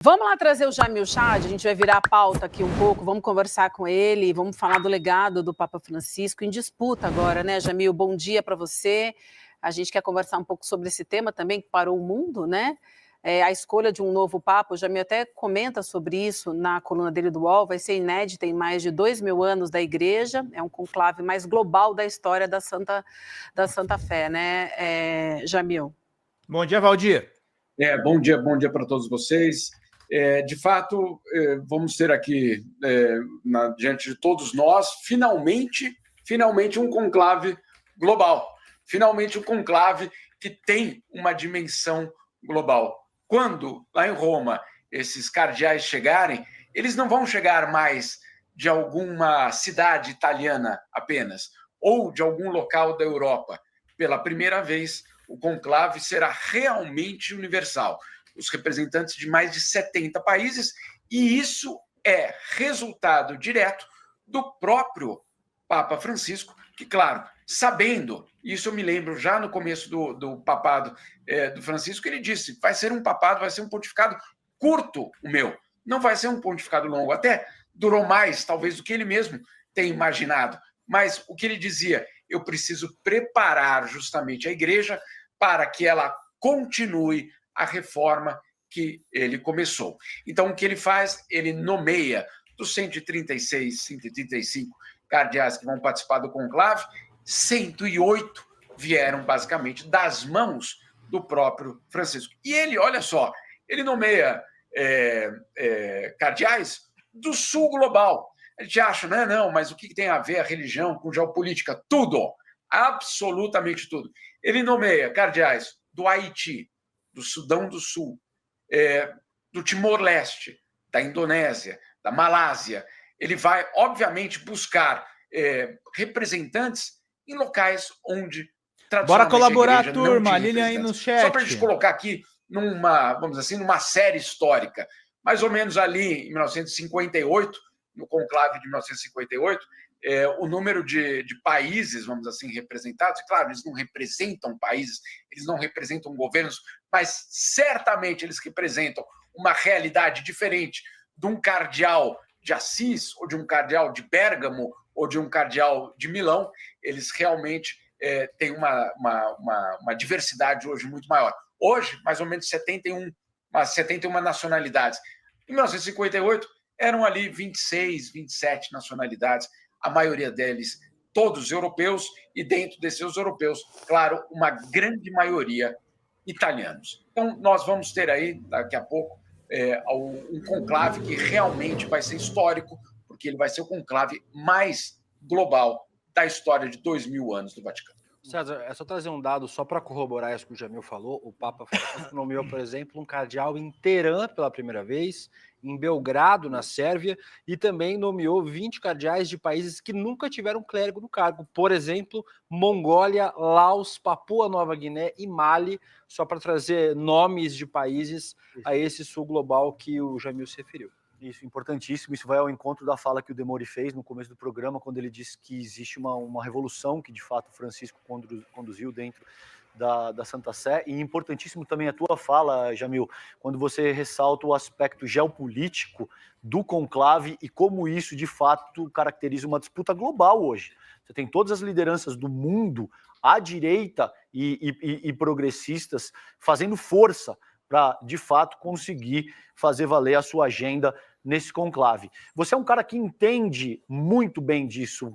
Vamos lá trazer o Jamil Chad, a gente vai virar a pauta aqui um pouco, vamos conversar com ele, vamos falar do legado do Papa Francisco em disputa agora, né, Jamil? Bom dia para você. A gente quer conversar um pouco sobre esse tema também que parou o mundo, né? A escolha de um novo Papa, o Jamil até comenta sobre isso na coluna dele do UOL, vai ser inédita em mais de 2.000 anos da Igreja, é um conclave mais global da história da Santa Fé, né, Jamil? Bom dia, Valdir. Bom dia para todos vocês. De fato, vamos ter aqui, diante de todos nós, finalmente um conclave global. Finalmente um conclave que tem uma dimensão global. Quando, lá em Roma, esses cardeais chegarem, eles não vão chegar mais de alguma cidade italiana apenas, ou de algum local da Europa. Pela primeira vez, o conclave será realmente universal. Os representantes de mais de 70 países, e isso é resultado direto do próprio Papa Francisco, que, claro, sabendo, isso eu me lembro já no começo do papado do Francisco, ele disse, vai ser um papado, vai ser um pontificado curto o meu, não vai ser um pontificado longo, até durou mais, talvez, do que ele mesmo tenha imaginado, mas o que ele dizia, eu preciso preparar justamente a igreja para que ela continue a reforma que ele começou. Então, o que ele faz? Ele nomeia dos 136, 135 cardeais que vão participar do conclave, 108 vieram, basicamente, das mãos do próprio Francisco. E ele, olha só, ele nomeia cardeais do sul global. A gente acha, não, mas o que tem a ver a religião com geopolítica? Tudo, absolutamente tudo. Ele nomeia cardeais do Haiti, do Sudão do Sul, do Timor-Leste, da Indonésia, da Malásia. Ele vai, obviamente, buscar representantes em locais onde tradicionalmente bora colaborar, a igreja turma, não tinha Lilian aí no chat. Só para a gente colocar aqui vamos dizer assim, numa série histórica, mais ou menos ali em 1958, no conclave de 1958, o número de países, vamos assim, representados, e claro, eles não representam países, eles não representam governos, mas certamente eles representam uma realidade diferente de um cardeal de Assis, ou de um cardeal de Bérgamo, ou de um cardeal de Milão. Eles realmente têm uma diversidade hoje muito maior. Hoje, mais ou menos 71 nacionalidades. Em 1958, eram ali 26, 27 nacionalidades, a maioria deles todos europeus, e dentro desses europeus, claro, uma grande maioria italianos. Então, nós vamos ter aí, daqui a pouco, um conclave que realmente vai ser histórico, porque ele vai ser o conclave mais global da história de 2.000 anos do Vaticano. César, é só trazer um dado só para corroborar isso que o Jamil falou. O Papa Francisco nomeou, por exemplo, um cardeal em Teherã pela primeira vez, em Belgrado, na Sérvia, e também nomeou 20 cardeais de países que nunca tiveram clérigo no cargo. Por exemplo, Mongólia, Laos, Papua Nova Guiné e Mali, só para trazer nomes de países a esse sul global que o Jamil se referiu. Isso, importantíssimo. Isso vai ao encontro da fala que o Demori fez no começo do programa, quando ele disse que existe uma revolução que, de fato, Francisco conduziu dentro da Santa Sé. E importantíssimo também a tua fala, Jamil, quando você ressalta o aspecto geopolítico do conclave e como isso, de fato, caracteriza uma disputa global hoje. Você tem todas as lideranças do mundo, à direita e progressistas, fazendo força para, de fato, conseguir fazer valer a sua agenda nesse conclave. Você é um cara que entende muito bem disso,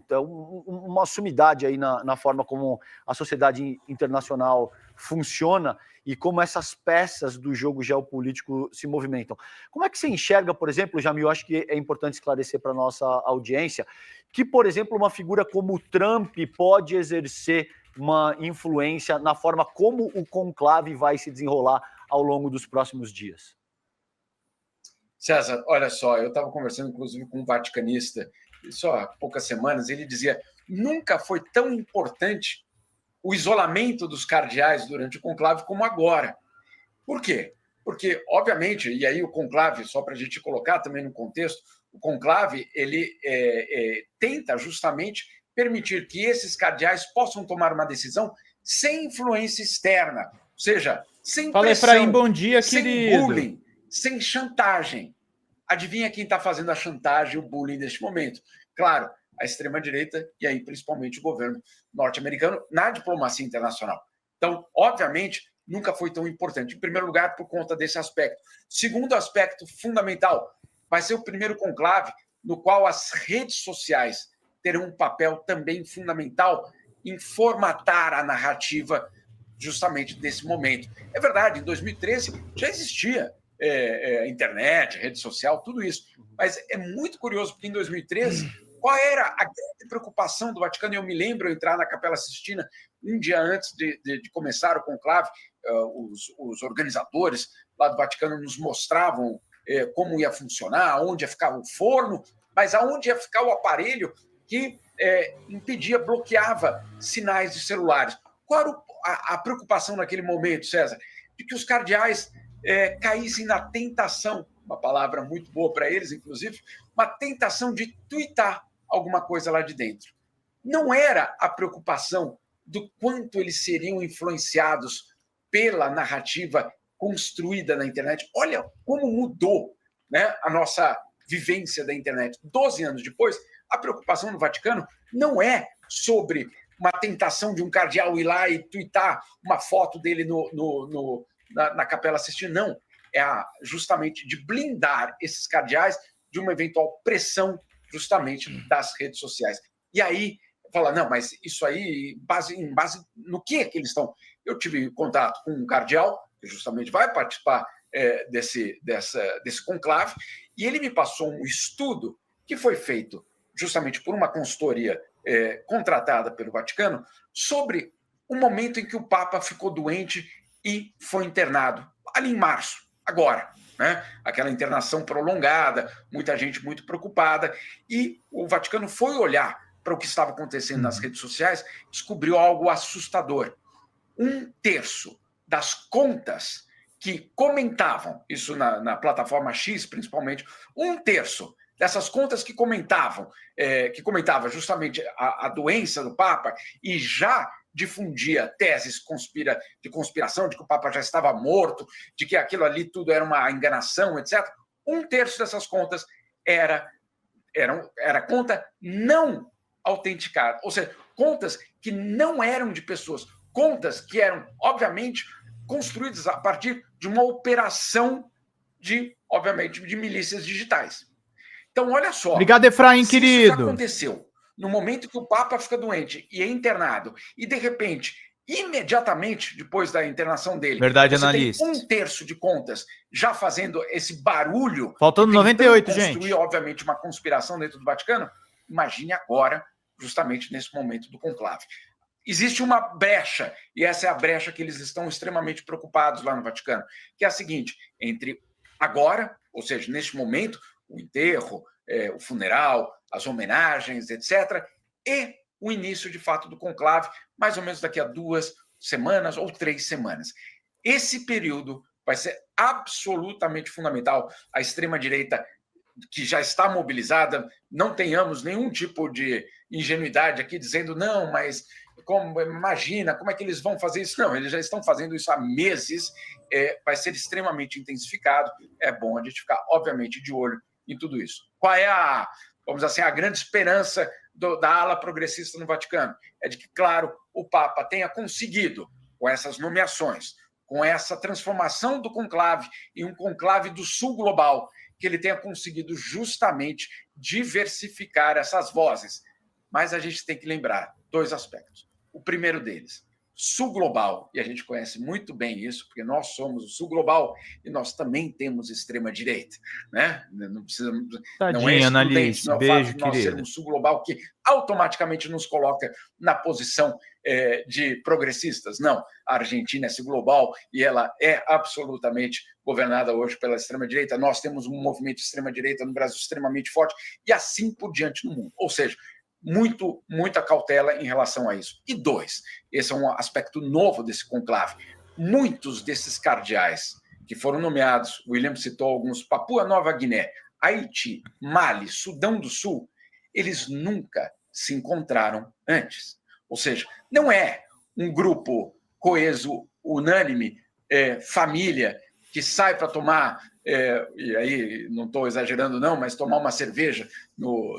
uma sumidade aí na forma como a sociedade internacional funciona e como essas peças do jogo geopolítico se movimentam. Como é que você enxerga, por exemplo, Jamil, eu acho que é importante esclarecer para a nossa audiência, que, por exemplo, uma figura como o Trump pode exercer uma influência na forma como o conclave vai se desenrolar ao longo dos próximos dias? César, olha só, eu estava conversando, inclusive, com um vaticanista, só há poucas semanas, ele dizia, nunca foi tão importante o isolamento dos cardeais durante o conclave como agora. Por quê? Porque, obviamente, e aí o conclave, só para a gente colocar também no contexto, o conclave, ele tenta justamente permitir que esses cardeais possam tomar uma decisão sem influência externa, ou seja, sem Fala, pressão, Efraim, bom dia, sem querido. bullying. sem chantagem. Adivinha quem está fazendo a chantagem e o bullying neste momento? Claro, a extrema-direita e aí principalmente o governo norte-americano na diplomacia internacional. Então, obviamente, nunca foi tão importante. Em primeiro lugar, por conta desse aspecto. Segundo aspecto fundamental, vai ser o primeiro conclave no qual as redes sociais terão um papel também fundamental em formatar a narrativa justamente desse momento. É verdade, em 2013 já existia internet, rede social, tudo isso. Mas é muito curioso, porque em 2013, qual era a grande preocupação do Vaticano? Eu me lembro eu entrar na Capela Sistina um dia antes de começar o conclave, os organizadores lá do Vaticano nos mostravam como ia funcionar, onde ia ficar o forno, mas aonde ia ficar o aparelho que impedia, bloqueava sinais de celulares. Qual era a preocupação naquele momento, César? De que os cardeais caíssem na tentação, uma palavra muito boa para eles, inclusive, uma tentação de tuitar alguma coisa lá de dentro. Não era a preocupação do quanto eles seriam influenciados pela narrativa construída na internet. Olha como mudou, né, a nossa vivência da internet. 12 anos depois, a preocupação no Vaticano não é sobre uma tentação de um cardeal ir lá e tuitar uma foto dele na Capela Sistina, não. É justamente de blindar esses cardeais de uma eventual pressão justamente das redes sociais. E aí, fala, não, mas isso aí, em base no que é que eles estão? Eu tive contato com um cardeal, que justamente vai participar desse conclave, e ele me passou um estudo que foi feito justamente por uma consultoria contratada pelo Vaticano sobre o momento em que o Papa ficou doente e foi internado, ali em março, agora, né? Aquela internação prolongada, muita gente muito preocupada, e o Vaticano foi olhar para o que estava acontecendo nas redes sociais, descobriu algo assustador. 1/3 das contas que comentavam, isso na plataforma X principalmente, 1/3 dessas contas que comentavam justamente a doença do Papa e já difundia teses de conspiração, de que o Papa já estava morto, de que aquilo ali tudo era uma enganação, etc. 1/3 dessas contas era conta não autenticada, ou seja, contas que não eram de pessoas, contas que eram, obviamente, construídas a partir de uma operação obviamente, de milícias digitais. Então, olha só. Obrigado, Efraim, se querido. isso já aconteceu no momento que o Papa fica doente e é internado, e, de repente, imediatamente depois da internação dele, Verdade, você analista. tem 1/3 de contas já fazendo esse barulho, Faltando 98, construir, gente. obviamente, uma conspiração dentro do Vaticano. Imagine agora, justamente nesse momento do conclave. Existe uma brecha, e essa é a brecha que eles estão extremamente preocupados lá no Vaticano, que é a seguinte: entre agora, ou seja, neste momento, o enterro, o funeral, as homenagens, etc., e o início, de fato, do conclave, mais ou menos daqui a 2 semanas ou 3 semanas. Esse período vai ser absolutamente fundamental. A extrema-direita, que já está mobilizada, não tenhamos nenhum tipo de ingenuidade aqui dizendo, não, mas imagina, como é que eles vão fazer isso? Não, eles já estão fazendo isso há meses, vai ser extremamente intensificado. É bom a gente ficar, obviamente, de olho em tudo isso. Qual é vamos dizer assim, a grande esperança da ala progressista no Vaticano? É de que, claro, o Papa tenha conseguido, com essas nomeações, com essa transformação do conclave em um conclave do sul global, que ele tenha conseguido justamente diversificar essas vozes. Mas a gente tem que lembrar 2 aspectos. O primeiro deles, sul global, e a gente conhece muito bem isso, porque nós somos o sul global e nós também temos extrema-direita, né? Não precisa, não é analista. Não é o fato de nós sermos sul global que automaticamente nos coloca na posição de progressistas. Não, a Argentina é sul global e ela é absolutamente governada hoje pela extrema-direita. Nós temos um movimento de extrema-direita no Brasil extremamente forte e assim por diante no mundo. Ou seja, muita cautela em relação a isso. E 2, esse é um aspecto novo desse conclave. Muitos desses cardeais que foram nomeados, o William citou alguns, Papua Nova Guiné, Haiti, Mali, Sudão do Sul, eles nunca se encontraram antes. Ou seja, não é um grupo coeso, unânime, família, que sai para tomar e aí não estou exagerando não, mas tomar uma cerveja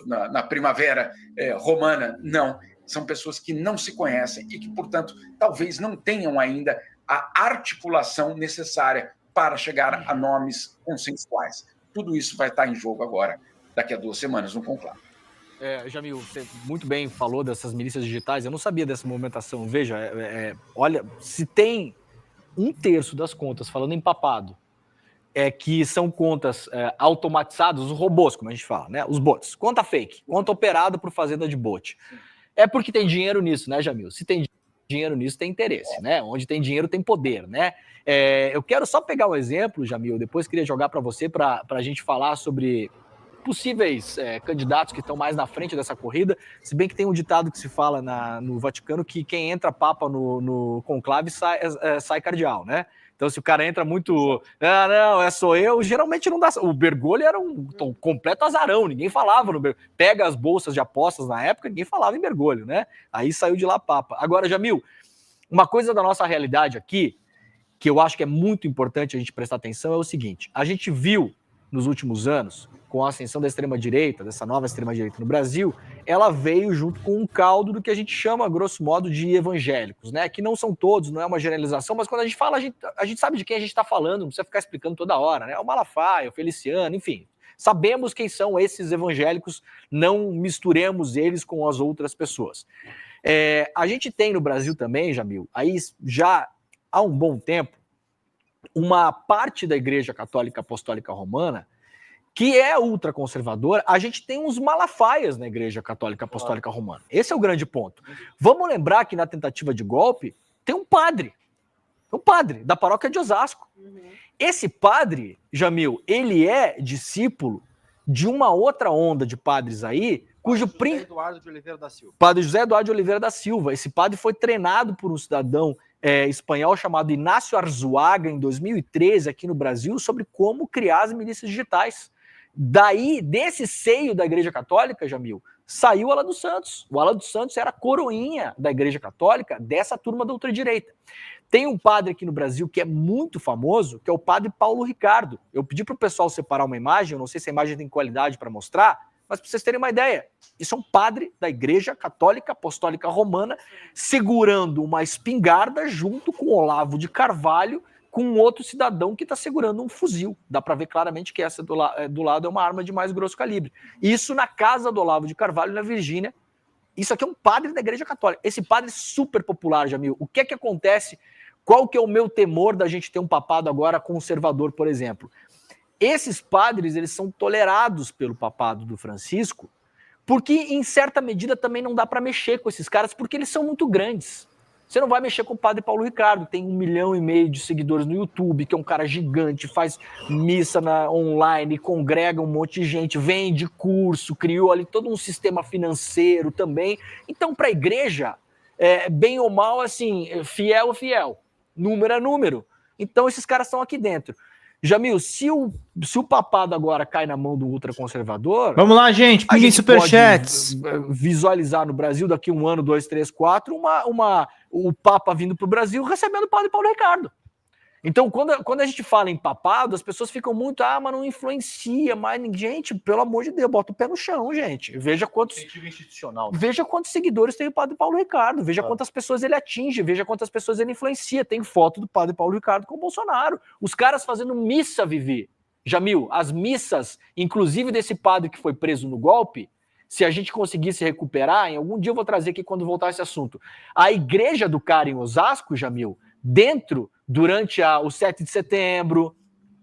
na primavera romana, não. São pessoas que não se conhecem e que, portanto, talvez não tenham ainda a articulação necessária para chegar a nomes consensuais. Tudo isso vai estar em jogo agora, daqui a 2 semanas, no conclave. Jamil, você muito bem falou dessas milícias digitais, eu não sabia dessa movimentação. Veja, olha, se tem 1/3 das contas, falando em papado, que são contas automatizadas, os robôs, como a gente fala, né? Os bots, conta fake, conta operada por fazenda de bot. É porque tem dinheiro nisso, né, Jamil? Se tem dinheiro nisso, tem interesse, né? Onde tem dinheiro, tem poder, né? Eu quero só pegar um exemplo, Jamil, depois queria jogar para você, para a gente falar sobre possíveis candidatos que estão mais na frente dessa corrida, se bem que tem um ditado que se fala no Vaticano que quem entra papa no conclave sai cardeal, né? Então, se o cara entra muito... não, sou eu, geralmente não dá... O Bergoglio era um completo azarão, ninguém falava no Bergoglio. Pega as bolsas de apostas na época, ninguém falava em Bergoglio, né? Aí saiu de lá papa. Agora, Jamil, uma coisa da nossa realidade aqui, que eu acho que é muito importante a gente prestar atenção, é o seguinte. A gente viu, nos últimos anos, com a ascensão da extrema-direita, dessa nova extrema-direita no Brasil, ela veio junto com um caldo do que a gente chama, grosso modo, de evangélicos, né? Que não são todos, não é uma generalização, mas quando a gente fala, a gente sabe de quem a gente está falando, não precisa ficar explicando toda hora, né? O Malafaia, o Feliciano, enfim. Sabemos quem são esses evangélicos, não misturemos eles com as outras pessoas. A gente tem no Brasil também, Jamil, aí já há um bom tempo, uma parte da Igreja Católica Apostólica Romana que é ultraconservadora. A gente tem uns malafaias na Igreja Católica Apostólica Romana. Esse é o grande ponto. Vamos lembrar que na tentativa de golpe tem um padre da paróquia de Osasco. Esse padre, Jamil, ele é discípulo de uma outra onda de padres aí, cujo José Eduardo de Oliveira da Silva. Padre José Eduardo de Oliveira da Silva. Esse padre foi treinado por um cidadão espanhol chamado Inácio Arzuaga em 2013 aqui no Brasil sobre como criar as milícias digitais. Daí, desse seio da Igreja Católica, Jamil, saiu o Ala dos Santos. O Ala dos Santos era a coroinha da Igreja Católica dessa turma da ultradireita. Tem um padre aqui no Brasil que é muito famoso, que é o padre Paulo Ricardo. Eu pedi para o pessoal separar uma imagem, eu não sei se a imagem tem qualidade para mostrar, mas para vocês terem uma ideia, isso é um padre da Igreja Católica Apostólica Romana segurando uma espingarda junto com Olavo de Carvalho, com um outro cidadão que está segurando um fuzil. Dá para ver claramente que essa do lado é uma arma de mais grosso calibre. Isso na casa do Olavo de Carvalho, na Virgínia. Isso aqui é um padre da Igreja Católica. Esse padre é super popular, Jamil. O que é que acontece? Qual que é o meu temor da gente ter um papado agora conservador, por exemplo? Esses padres, eles são tolerados pelo papado do Francisco, porque, em certa medida, também não dá para mexer com esses caras, porque eles são muito grandes. Você não vai mexer com o padre Paulo Ricardo, tem 1,5 milhão de seguidores no YouTube, que é um cara gigante, faz missa online, congrega um monte de gente, vende curso, criou ali todo um sistema financeiro também. Então, para a igreja, bem ou mal, assim, fiel é fiel, número é número. Então, esses caras estão aqui dentro. Jamil, se o papado agora cai na mão do ultraconservador... Vamos lá, gente, pinguem superchats. Visualizar no Brasil, daqui 1 ano, 2, 3, 4, o Papa vindo para o Brasil recebendo o padre Paulo Ricardo. Então, quando a gente fala em papado, as pessoas ficam muito, mas não influencia, mas, gente, pelo amor de Deus, bota o pé no chão, gente. Veja quantos seguidores tem o padre Paulo Ricardo, veja quantas pessoas ele atinge, veja quantas pessoas ele influencia. Tem foto do padre Paulo Ricardo com o Bolsonaro. Os caras fazendo missa, Vivi. Jamil, as missas, inclusive desse padre que foi preso no golpe, se a gente conseguisse recuperar, em algum dia eu vou trazer aqui quando voltar esse assunto. A igreja do cara em Osasco, Jamil, durante o 7 de setembro,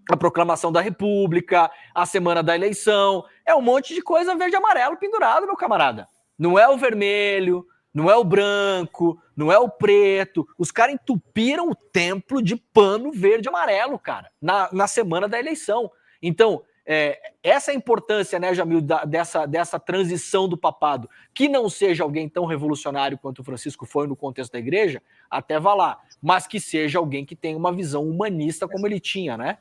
a proclamação da República, a semana da eleição, é um monte de coisa verde e amarelo pendurado, meu camarada. Não é o vermelho, não é o branco, não é o preto. Os caras entupiram o templo de pano verde e amarelo, cara, na semana da eleição. Então, essa é a importância, né, Jamil, dessa transição do papado, que não seja alguém tão revolucionário quanto o Francisco foi no contexto da igreja, até vá lá, mas que seja alguém que tenha uma visão humanista como ele tinha, né?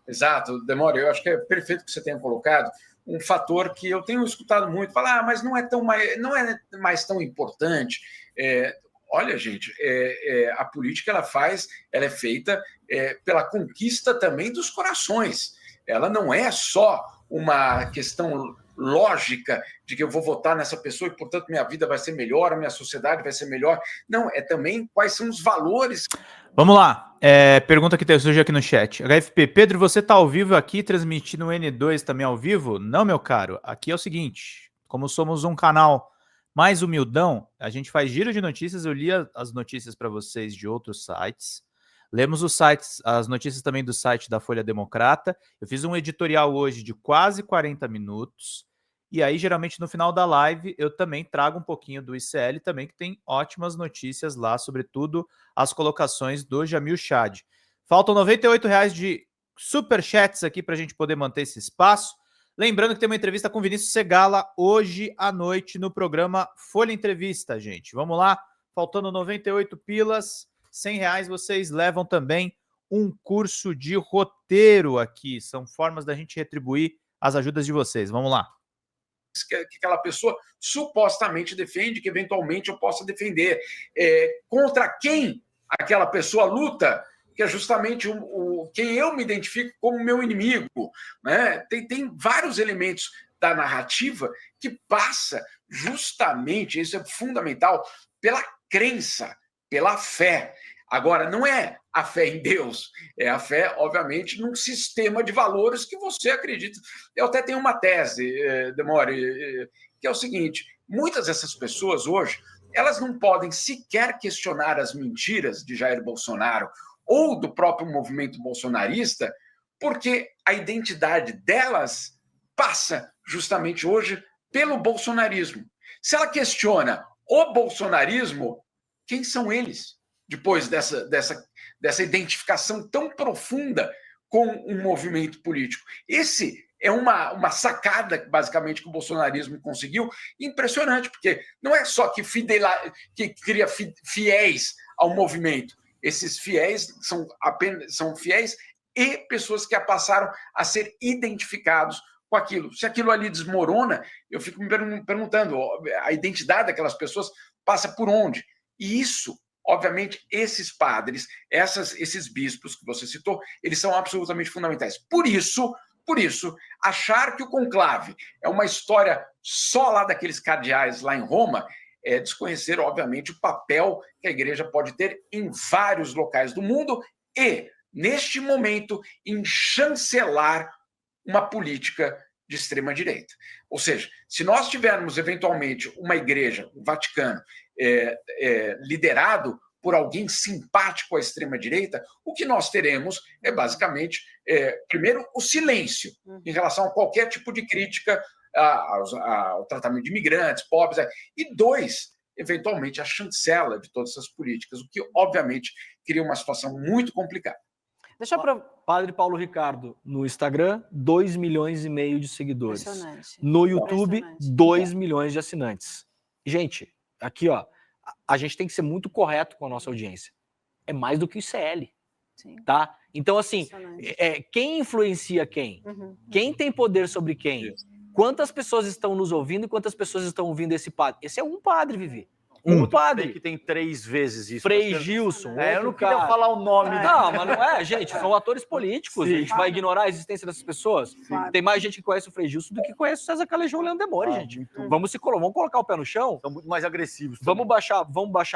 Exato, Demório, eu acho que é perfeito que você tenha colocado um fator que eu tenho escutado muito, falar, mas não é mais tão importante. olha, gente, a política ela é feita pela conquista também dos corações. Ela não é só uma questão lógica de que eu vou votar nessa pessoa e, portanto, minha vida vai ser melhor, a minha sociedade vai ser melhor. Não, é também quais são os valores. Vamos lá. Pergunta que surgiu aqui no chat. HFP, Pedro, você tá ao vivo aqui, transmitindo o N2 também ao vivo? Não, meu caro. Aqui é o seguinte, como somos um canal mais humildão, a gente faz giro de notícias, eu li as notícias para vocês de outros sites, lemos os sites, as notícias também do site da Folha Democrata, eu fiz um editorial hoje de quase 40 minutos, e aí geralmente no final da live eu também trago um pouquinho do ICL também, que tem ótimas notícias lá, sobretudo as colocações do Jamil Chad. Faltam R$ 98 de superchats aqui para a gente poder manter esse espaço. Lembrando que tem uma entrevista com Vinícius Segala hoje à noite no programa Folha Entrevista, gente. Vamos lá, faltando 98 pilas, R$100 vocês levam também um curso de roteiro aqui. São formas da gente retribuir as ajudas de vocês. Vamos lá. Que aquela pessoa supostamente defende, que eventualmente eu possa defender. Contra quem aquela pessoa luta, que é justamente quem eu me identifico como meu inimigo. Né? Tem vários elementos da narrativa que passa justamente, isso é fundamental, pela crença, pela fé. Agora, não é a fé em Deus, é a fé, obviamente, num sistema de valores que você acredita. Eu até tenho uma tese, Demore, que é o seguinte, muitas dessas pessoas hoje, elas não podem sequer questionar as mentiras de Jair Bolsonaro ou do próprio movimento bolsonarista, porque a identidade delas passa justamente hoje pelo bolsonarismo. Se ela questiona o bolsonarismo, quem são eles? Depois dessa identificação tão profunda com um movimento político. Esse é uma sacada, basicamente, que o bolsonarismo conseguiu, impressionante, porque não é só que cria fiéis ao movimento. Esses fiéis são fiéis e pessoas que passaram a ser identificados com aquilo. Se aquilo ali desmorona, eu fico me perguntando, a identidade daquelas pessoas passa por onde? E isso, obviamente, esses padres, esses bispos que você citou, eles são absolutamente fundamentais. Por isso, achar que o conclave é uma história só lá daqueles cardeais lá em Roma é desconhecer, obviamente, o papel que a igreja pode ter em vários locais do mundo e, neste momento, em chancelar uma política de extrema-direita. Ou seja, se nós tivermos, eventualmente, uma igreja, o Vaticano, liderado por alguém simpático à extrema-direita, o que nós teremos é, basicamente, primeiro, o silêncio em relação a qualquer tipo de crítica ao tratamento de imigrantes, pobres, e dois, eventualmente, a chancela de todas essas políticas, o que, obviamente, cria uma situação muito complicada. Deixa eu Padre Paulo Ricardo, no Instagram, 2,5 milhões de seguidores. No YouTube, 2 milhões de assinantes. Gente, aqui, ó, a gente tem que ser muito correto com a nossa audiência. É mais do que o ICL. Sim. Tá? Então, assim, quem influencia quem? Quem tem poder sobre quem? Quantas pessoas estão nos ouvindo e quantas pessoas estão ouvindo esse padre? Esse é um padre, Vivi. Um padre. Que tem 3 vezes isso. Frei Gilson. Eu não queria falar o nome. Não, mas não é, gente. São atores políticos. Sim. A gente vai ignorar a existência dessas pessoas. Sim. Tem mais gente que conhece o Frei Gilson do que conhece o César Calejão e o Leandro Demore, gente. Vamos colocar o pé no chão. São muito mais agressivos. Vamos baixar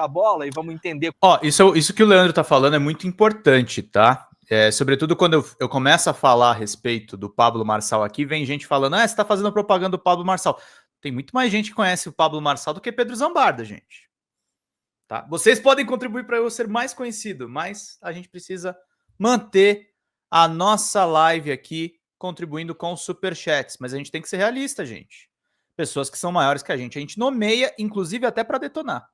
a bola e vamos entender. Ó, isso que o Leandro tá falando é muito importante, tá? Sobretudo quando eu começo a falar a respeito do Pablo Marçal aqui, vem gente falando, você tá fazendo propaganda do Pablo Marçal. Tem muito mais gente que conhece o Pablo Marçal do que Pedro Zambarda, gente. Tá? Vocês podem contribuir para eu ser mais conhecido, mas a gente precisa manter a nossa live aqui contribuindo com os superchats. Mas a gente tem que ser realista, gente. Pessoas que são maiores que a gente nomeia, inclusive até para detonar.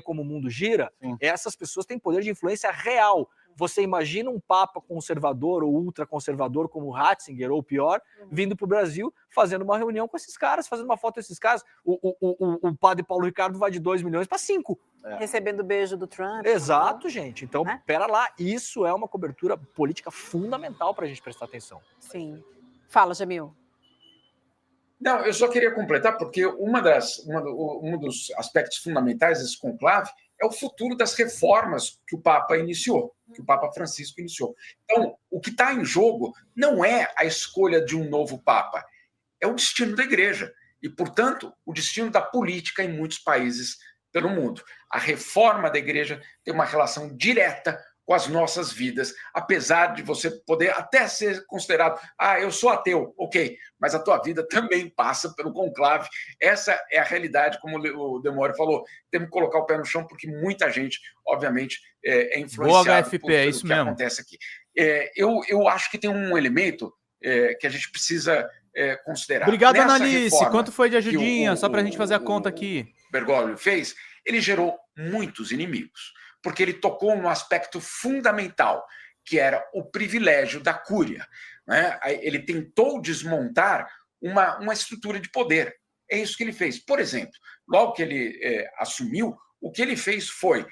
Como o mundo gira, essas pessoas têm poder de influência real. Você imagina um papa conservador ou ultraconservador como Ratzinger, ou pior, vindo para o Brasil, fazendo uma reunião com esses caras, fazendo uma foto desses caras. O padre Paulo Ricardo vai de 2 milhões para 5. Recebendo beijo do Trump. Exato, gente. Então, pera lá. Isso é uma cobertura política fundamental para a gente prestar atenção. Sim. Fala, Jamil. Não, eu só queria completar, porque um dos aspectos fundamentais desse conclave é o futuro das reformas que o Papa iniciou, que o Papa Francisco iniciou. Então, o que está em jogo não é a escolha de um novo Papa, é o destino da Igreja e, portanto, o destino da política em muitos países pelo mundo. A reforma da Igreja tem uma relação direta com as nossas vidas, apesar de você poder até ser considerado, eu sou ateu, ok, mas a tua vida também passa pelo conclave. Essa é a realidade, como o Demore falou, temos que colocar o pé no chão, porque muita gente, obviamente, é influenciada HFP, pelo é isso que mesmo. acontece aqui. Eu acho que tem um elemento que a gente precisa considerar. Obrigado, Nessa Analice. reforma Quanto foi de que ajudinha? Só para a gente fazer a conta aqui. Bergoglio fez, ele gerou muitos inimigos, porque ele tocou no aspecto fundamental, que era o privilégio da cúria. Né? Ele tentou desmontar uma estrutura de poder. É isso que ele fez. Por exemplo, logo que ele assumiu, o que ele fez foi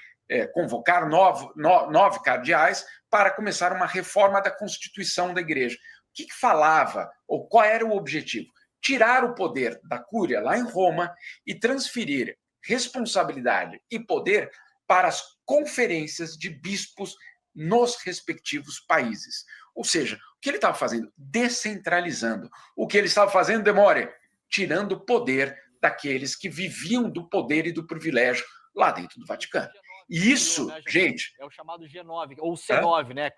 convocar nove cardeais para começar uma reforma da Constituição da Igreja. O que falava, ou qual era o objetivo? Tirar o poder da cúria lá em Roma e transferir responsabilidade e poder para as conferências de bispos nos respectivos países. Ou seja, o que ele estava fazendo? Descentralizando. O que ele estava fazendo, Demore? Tirando o poder daqueles que viviam do poder e do privilégio lá dentro do Vaticano. E isso, gente... É o chamado G9, ou C9, né?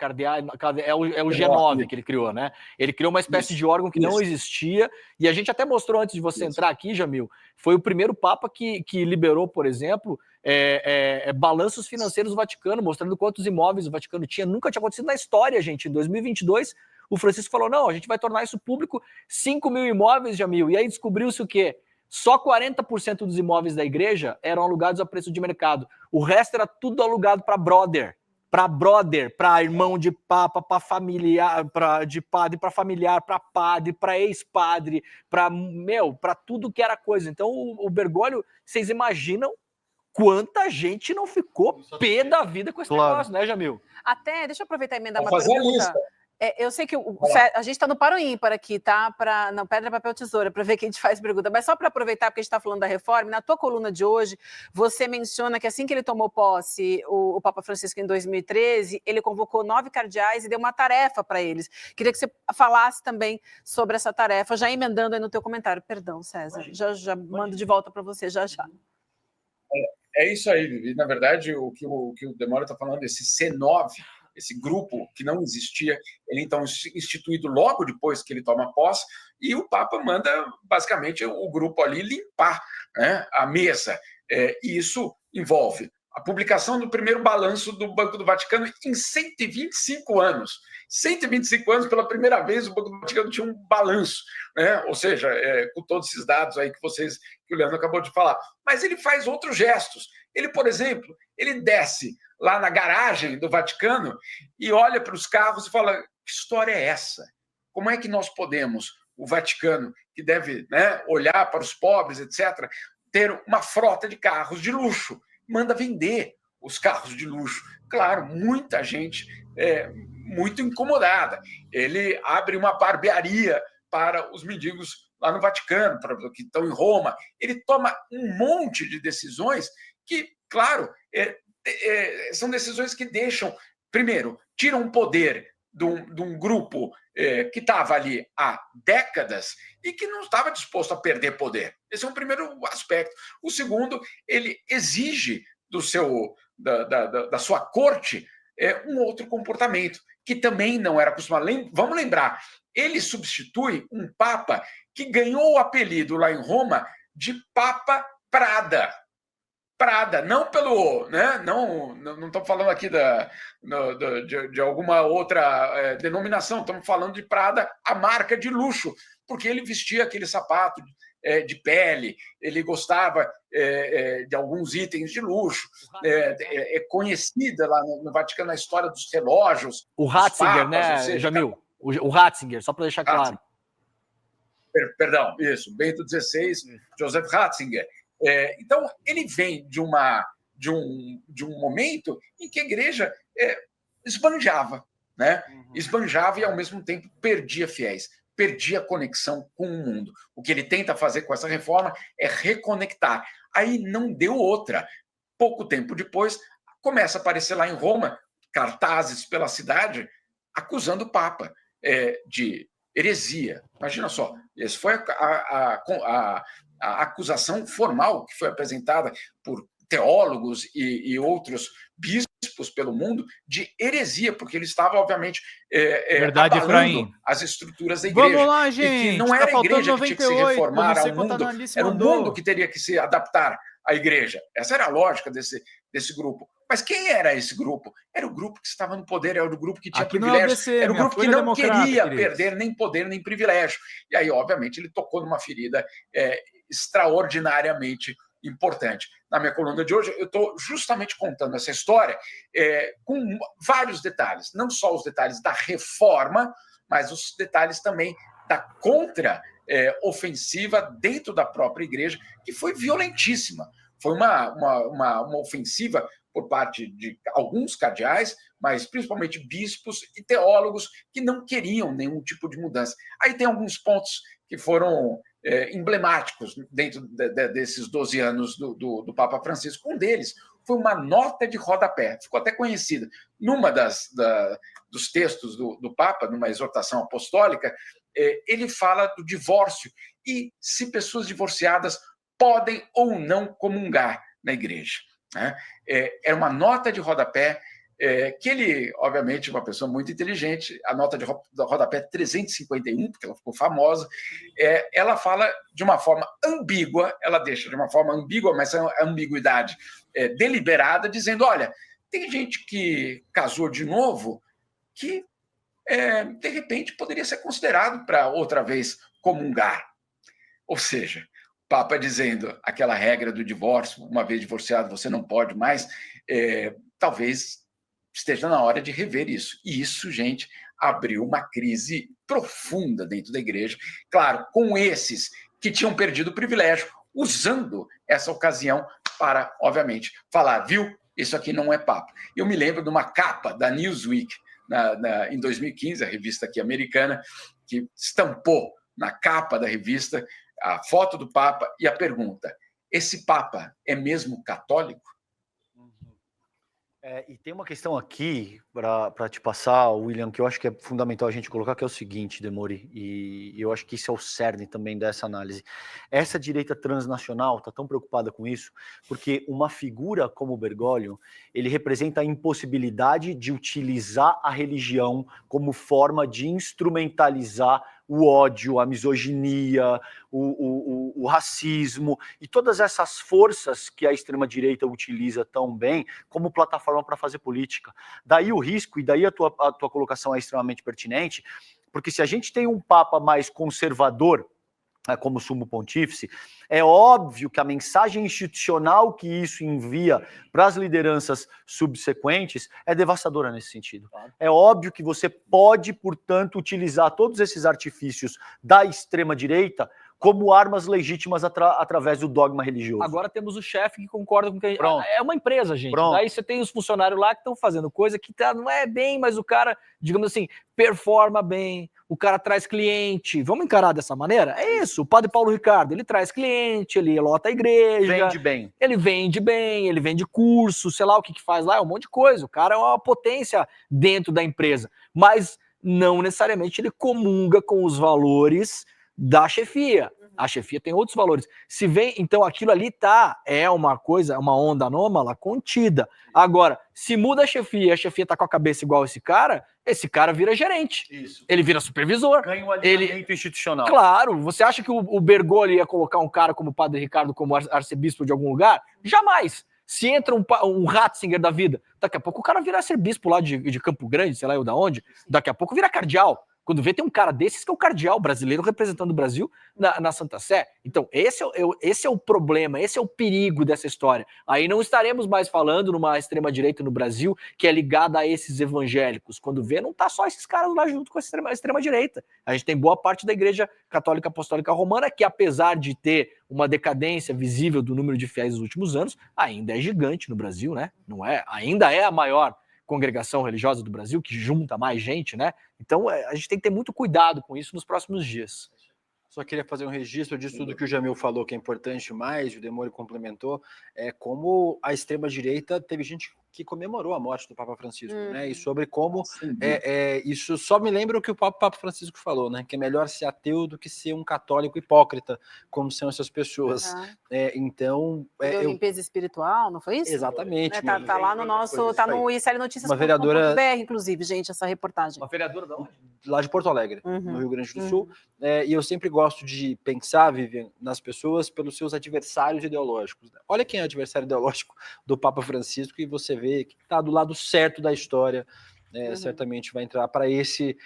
É o G9 que ele criou, né? Ele criou uma espécie de órgão que não existia, e a gente até mostrou antes de você entrar aqui, Jamil, foi o primeiro Papa que liberou, por exemplo, balanços financeiros do Vaticano, mostrando quantos imóveis o Vaticano tinha. Nunca tinha acontecido na história, gente. Em 2022, o Francisco falou, não, a gente vai tornar isso público, 5 mil imóveis, Jamil, e aí descobriu-se o quê? Só 40% dos imóveis da igreja eram alugados a preço de mercado. O resto era tudo alugado para brother, para irmão de papa, para familiar, de padre, para familiar, para padre, para ex-padre, para tudo que era coisa. Então o Bergoglio, vocês imaginam quanta gente não ficou pé da vida com esse negócio, né, Jamil? Até, deixa eu aproveitar e emendar uma fazer a pergunta. lista. Eu sei que a gente está no para o ímpar aqui, tá? Não, pedra, papel, tesoura, para ver quem te faz pergunta. Mas só para aproveitar, porque a gente está falando da reforma, na tua coluna de hoje, você menciona que assim que ele tomou posse, o Papa Francisco, em 2013, ele convocou 9 cardeais e deu uma tarefa para eles. Queria que você falasse também sobre essa tarefa, já emendando aí no teu comentário. Perdão, César, já mando de volta para você, já. É isso aí, Vivi. Na verdade, o que o Demore está falando, esse C9, esse grupo que não existia, ele então instituído logo depois que ele toma posse, e o Papa manda, basicamente, o grupo ali limpar, né, a mesa. E isso envolve a publicação do primeiro balanço do Banco do Vaticano em 125 anos. 125 anos, pela primeira vez, o Banco do Vaticano tinha um balanço, né? Ou seja, com todos esses dados aí que o Leandro acabou de falar. Mas ele faz outros gestos. Ele, por exemplo, ele desce lá na garagem do Vaticano e olha para os carros e fala, que história é essa? Como é que nós podemos, o Vaticano, que deve, né, olhar para os pobres, etc., ter uma frota de carros de luxo? Manda vender os carros de luxo. Claro, muita gente muito incomodada. Ele abre uma barbearia para os mendigos lá no Vaticano, que estão em Roma. Ele toma um monte de decisões que, claro, são decisões que deixam, primeiro, tiram o poder de um grupo que estava ali há décadas e que não estava disposto a perder poder. Esse é um primeiro aspecto. O segundo, ele exige da sua corte um outro comportamento, que também não era acostumado. Vamos lembrar, ele substitui um papa que ganhou o apelido lá em Roma de Papa Prada. Prada, não pelo, né? Não estou falando aqui de alguma outra denominação, estamos falando de Prada, a marca de luxo, porque ele vestia aquele sapato de pele, ele gostava de alguns itens de luxo, é conhecida lá no Vaticano a história dos relógios. O Ratzinger, né, seja, Jamil? O Ratzinger, só para deixar claro. Perdão, isso, Bento XVI, Joseph Ratzinger. Então, ele vem de um momento em que a igreja esbanjava, né? Esbanjava e, ao mesmo tempo, perdia fiéis. perdia a conexão com o mundo. O que ele tenta fazer com essa reforma é reconectar. Aí não deu outra. Pouco tempo depois, começa a aparecer lá em Roma cartazes pela cidade acusando o Papa de heresia. Imagina só, essa foi a acusação formal que foi apresentada por teólogos e outros bispos pelo mundo de heresia, porque ele estava, obviamente, Verdade, abalando Efraim. as estruturas da igreja. Vamos lá, E gente. que não era Tá a igreja faltando que tinha que se 98, reformar não sei ao quanto mundo, analista era o mandou. mundo que teria que se adaptar à igreja. Essa era a lógica desse grupo. Mas quem era esse grupo? Era o grupo que estava no poder, era o grupo que tinha Aqui não é o privilégio, BC, era o minha grupo que Folha não Democrata, queria queridos. perder nem poder nem privilégio. E aí, obviamente, ele tocou numa ferida extraordinariamente importante. Na minha coluna de hoje, eu estou justamente contando essa história com vários detalhes, não só os detalhes da reforma, mas os detalhes também da contra-ofensiva dentro da própria igreja, que foi violentíssima. Foi uma ofensiva por parte de alguns cardeais, mas principalmente bispos e teólogos que não queriam nenhum tipo de mudança. Aí tem alguns pontos que foram emblemáticos dentro desses 12 anos do Papa Francisco. Um deles foi uma nota de rodapé, ficou até conhecida. Numa dos textos do Papa, numa exortação apostólica, ele fala do divórcio e se pessoas divorciadas podem ou não comungar na igreja. Né? Era uma nota de rodapé que ele, obviamente, uma pessoa muito inteligente, a nota de rodapé 351, porque ela ficou famosa, ela fala de uma forma ambígua, ela deixa de uma forma ambígua, mas é uma ambiguidade deliberada, dizendo, olha, tem gente que casou de novo que, de repente, poderia ser considerado para outra vez comungar. Ou seja, o Papa dizendo aquela regra do divórcio, uma vez divorciado você não pode mais, talvez esteja na hora de rever isso. E isso, gente, abriu uma crise profunda dentro da igreja. Claro, com esses que tinham perdido o privilégio, usando essa ocasião para, obviamente, falar, viu, isso aqui não é Papa. Eu me lembro de uma capa da Newsweek, em 2015, a revista aqui americana, que estampou na capa da revista a foto do Papa e a pergunta, esse Papa é mesmo católico? E tem uma questão aqui para te passar, William, que eu acho que é fundamental a gente colocar, que é o seguinte, Demori, e eu acho que isso é o cerne também dessa análise. Essa direita transnacional está tão preocupada com isso, porque uma figura como o Bergoglio, ele representa a impossibilidade de utilizar a religião como forma de instrumentalizar o ódio, a misoginia, o racismo e todas essas forças que a extrema-direita utiliza tão bem como plataforma para fazer política. Daí o risco, e daí a tua colocação é extremamente pertinente, porque se a gente tem um Papa mais conservador, como sumo pontífice, é óbvio que a mensagem institucional que isso envia para as lideranças subsequentes é devastadora nesse sentido. Claro. É óbvio que você pode, portanto, utilizar todos esses artifícios da extrema-direita como armas legítimas através do dogma religioso. Agora temos o chefe que concorda com que é uma empresa, gente. Pronto. Daí você tem os funcionários lá que estão fazendo coisa que não é bem, mas o cara, digamos assim, performa bem, o cara traz cliente. Vamos encarar dessa maneira? É isso. O padre Paulo Ricardo, ele traz cliente, ele lota a igreja. Vende bem. Ele vende bem, ele vende curso, sei lá o que faz lá, é um monte de coisa. O cara é uma potência dentro da empresa. Mas não necessariamente ele comunga com os valores da chefia. A chefia tem outros valores. Se vem, então aquilo ali é uma coisa, uma onda anômala contida. Agora, se muda a chefia tá com a cabeça igual esse cara vira gerente. Isso. Ele vira supervisor. Ganha um alinhamento institucional. Claro, você acha que o Bergoglio ia colocar um cara como o Padre Ricardo como arcebispo de algum lugar? Jamais. Se entra um Ratzinger da vida, daqui a pouco o cara vira arcebispo lá de Campo Grande, sei lá eu da onde, daqui a pouco vira cardeal. Quando vê, tem um cara desses que é o cardeal brasileiro representando o Brasil na Santa Sé. Então, esse é o problema, esse é o perigo dessa história. Aí não estaremos mais falando numa extrema-direita no Brasil que é ligada a esses evangélicos. Quando vê, não tá só esses caras lá junto com a extrema-direita. A gente tem boa parte da Igreja Católica Apostólica Romana que, apesar de ter uma decadência visível do número de fiéis nos últimos anos, ainda é gigante no Brasil, né? Não é? Ainda é a maior congregação religiosa do Brasil, que junta mais gente, né? Então a gente tem que ter muito cuidado com isso nos próximos dias. Só queria fazer um registro disso tudo que o Jamil falou, que é importante mais, o Demore complementou, como a extrema-direita teve gente que comemorou a morte do Papa Francisco, né? E sobre como isso só me lembra o que o Papa Francisco falou, né? Que é melhor ser ateu do que ser um católico hipócrita, como são essas pessoas. Então, limpeza espiritual, não foi isso? Exatamente. Tá lá no nosso, tá no ICLNoticias.com.br, uma vereadora, inclusive, gente, essa reportagem. Uma vereadora de onde? Lá de Porto Alegre, no Rio Grande do Sul. E eu sempre gosto de pensar, Vivian, nas pessoas pelos seus adversários ideológicos. Olha quem é o adversário ideológico do Papa Francisco e você vê que está do lado certo da história, certamente vai entrar para esse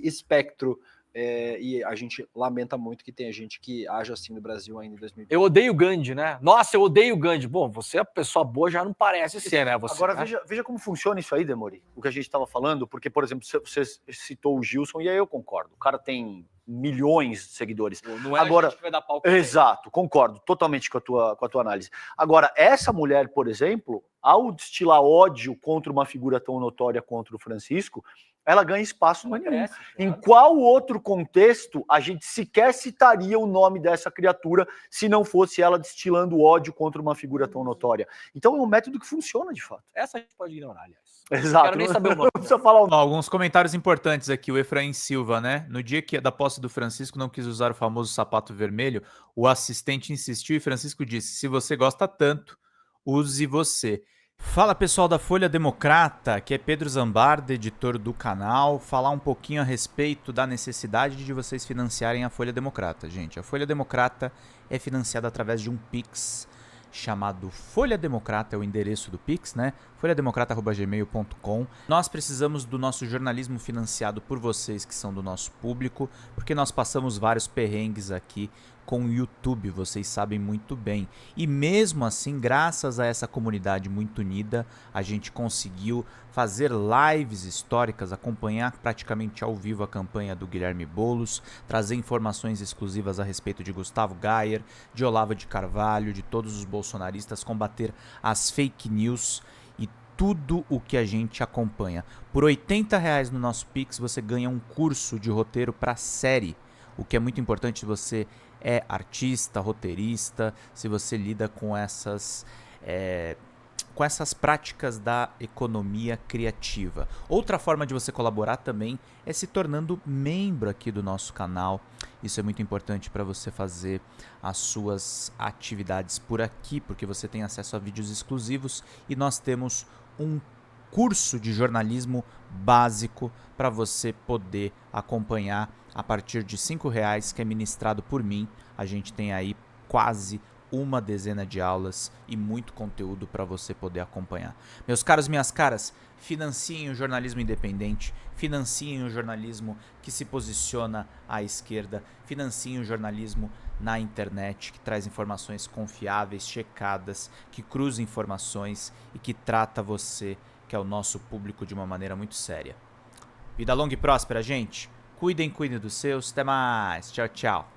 espectro. E a gente lamenta muito que tenha gente que age assim no Brasil ainda em 2020. Eu odeio Gandhi, né? Nossa, eu odeio Gandhi. Bom, você é uma pessoa boa, já não parece ser, né? Você, agora, né? Veja como funciona isso aí, Demori, o que a gente estava falando, porque, por exemplo, você citou o Gilson, e aí eu concordo. O cara tem milhões de seguidores. Não é agora, a gente que vai dar palco. Exato, concordo totalmente com a tua análise. Agora, essa mulher, por exemplo, ao destilar ódio contra uma figura tão notória contra o Francisco, ela ganha espaço no nenhum. Em qual outro contexto a gente sequer citaria o nome dessa criatura se não fosse ela destilando ódio contra uma figura tão notória? Então é um método que funciona de fato. Essa a gente pode ignorar, aliás. Exato. Quero nem saber o nome. Não precisa falar o nome. Alguns comentários importantes aqui. O Efraim Silva, né? No dia da posse do Francisco, não quis usar o famoso sapato vermelho. O assistente insistiu e Francisco disse: se você gosta tanto, use você. Fala, pessoal da Folha Democrata, que é Pedro Zambarda, editor do canal, falar um pouquinho a respeito da necessidade de vocês financiarem a Folha Democrata, gente. A Folha Democrata é financiada através de um Pix chamado Folha Democrata, é o endereço do Pix, né? folhademocrata@gmail.com. Nós precisamos do nosso jornalismo financiado por vocês que são do nosso público, porque nós passamos vários perrengues aqui com o YouTube, vocês sabem muito bem. E mesmo assim, graças a essa comunidade muito unida, a gente conseguiu fazer lives históricas, acompanhar praticamente ao vivo a campanha do Guilherme Boulos, trazer informações exclusivas a respeito de Gustavo Gayer, de Olavo de Carvalho, de todos os bolsonaristas, combater as fake news e tudo o que a gente acompanha. Por R$80 no nosso Pix, você ganha um curso de roteiro para série, o que é muito importante se você é artista, roteirista, se você lida com essas práticas da economia criativa. Outra forma de você colaborar também é se tornando membro aqui do nosso canal. Isso é muito importante para você fazer as suas atividades por aqui, porque você tem acesso a vídeos exclusivos e nós temos um curso de jornalismo básico para você poder acompanhar a partir de R$5, que é ministrado por mim. A gente tem aí quase uma dezena de aulas e muito conteúdo para você poder acompanhar. Meus caros, minhas caras, financiem o jornalismo independente, financiem o jornalismo que se posiciona à esquerda, financiem o jornalismo na internet, que traz informações confiáveis, checadas, que cruza informações e que trata você, que é o nosso público, de uma maneira muito séria. Vida longa e próspera, gente. Cuidem dos seus. Até mais. Tchau, tchau.